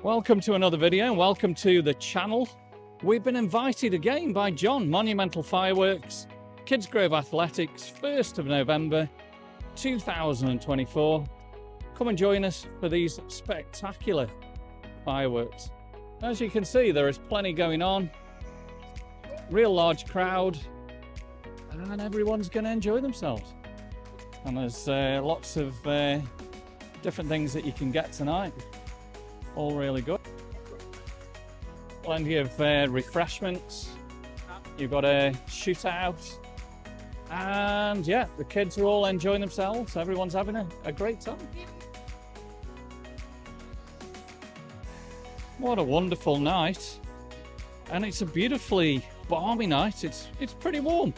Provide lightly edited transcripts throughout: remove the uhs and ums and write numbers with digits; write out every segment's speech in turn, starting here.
Welcome to another video and welcome to the channel. We've been invited again by John, Monumental Fireworks, Kidsgrove Athletics, 1st of November 2024. Come and join us for these spectacular fireworks. As you can see, there is plenty going on, real large crowd, and everyone's going to enjoy themselves. And there's lots of different things that you can get tonight. All really good. Plenty of refreshments. You've got a shootout. And yeah, the kids are all enjoying themselves. Everyone's having a great time. What a wonderful night. And it's a beautifully balmy night. It's pretty warm.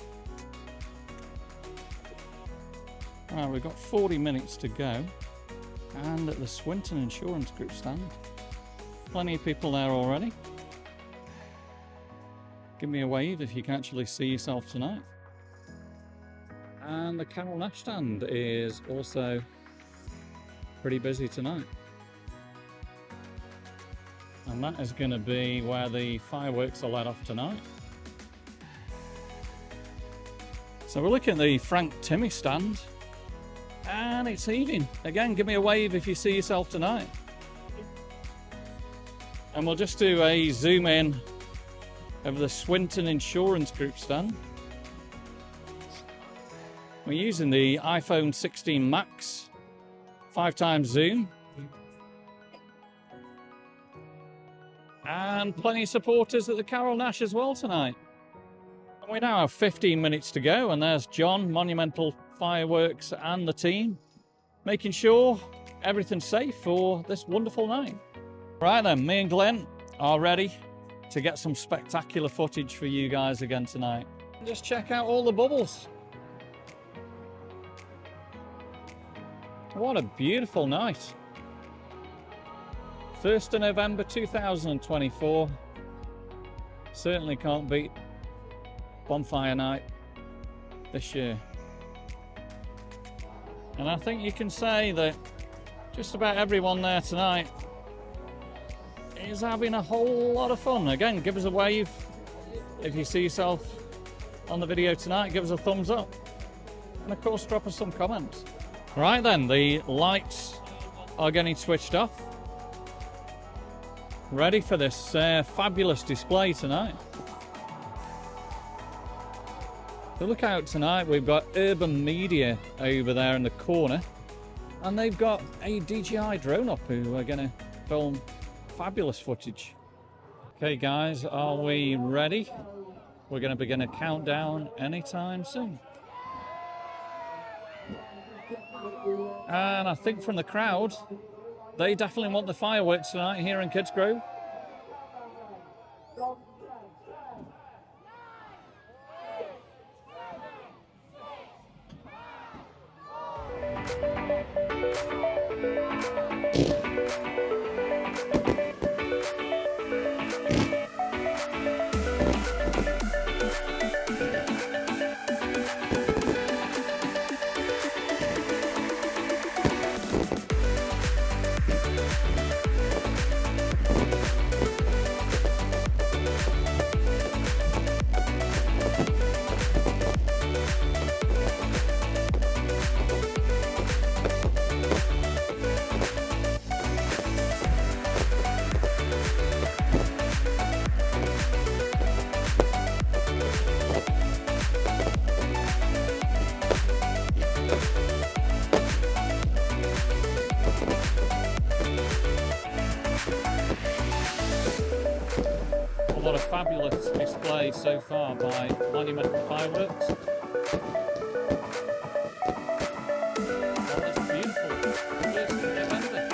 Right, we've got 40 minutes to go. And at the Swinton Insurance Group stand, plenty of people there already. Give me a wave if you can actually see yourself tonight. And the Carol Nash stand is also pretty busy tonight. And that is going to be where the fireworks are let off tonight. So we're looking at the Frank Timmy stand. And it's evening. Again, give me a wave if you see yourself tonight. And we'll just do a zoom in of the Swinton Insurance Group stand. We're using the iPhone 16 Max 5x zoom. And plenty of supporters at the Carol Nash as well tonight. And we now have 15 minutes to go, and there's John, Monumental Fireworks, and the team making sure everything's safe for this wonderful night. Right then, me and Glynn are ready to get some spectacular footage for you guys again tonight. Just check out all the bubbles. What a beautiful night. 1st of November 2024. Certainly can't beat bonfire night this year. And I think you can say that just about everyone there tonight is having a whole lot of fun. Again, give us a wave if you see yourself on the video tonight. Give us a thumbs up. And of course, drop us some comments. Right then, the lights are getting switched off. Ready for this fabulous display tonight. So look out tonight, we've got Urban Media over there in the corner, and they've got a DJI drone up who are going to film fabulous footage. Okay guys, are we ready? We're going to begin a countdown anytime soon. And I think from the crowd, they definitely want the fireworks tonight here in Kidsgrove. What a fabulous display so far by Monumental Fireworks. Oh, that's beautiful. 1st of November.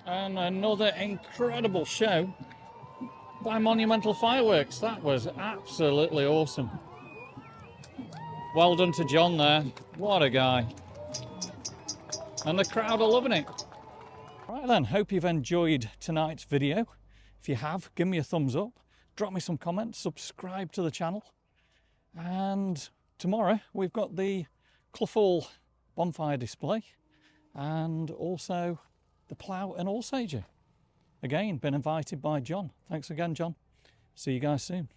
And another incredible show by Monumental Fireworks. That was absolutely awesome. Well done to John there. What a guy. And the crowd are loving it. Right then, hope you've enjoyed tonight's video. If you have, give me a thumbs up, drop me some comments, subscribe to the channel. And tomorrow we've got the Clough bonfire display and also the plough and all sager. Again, been invited by John. Thanks again, John. See you guys soon.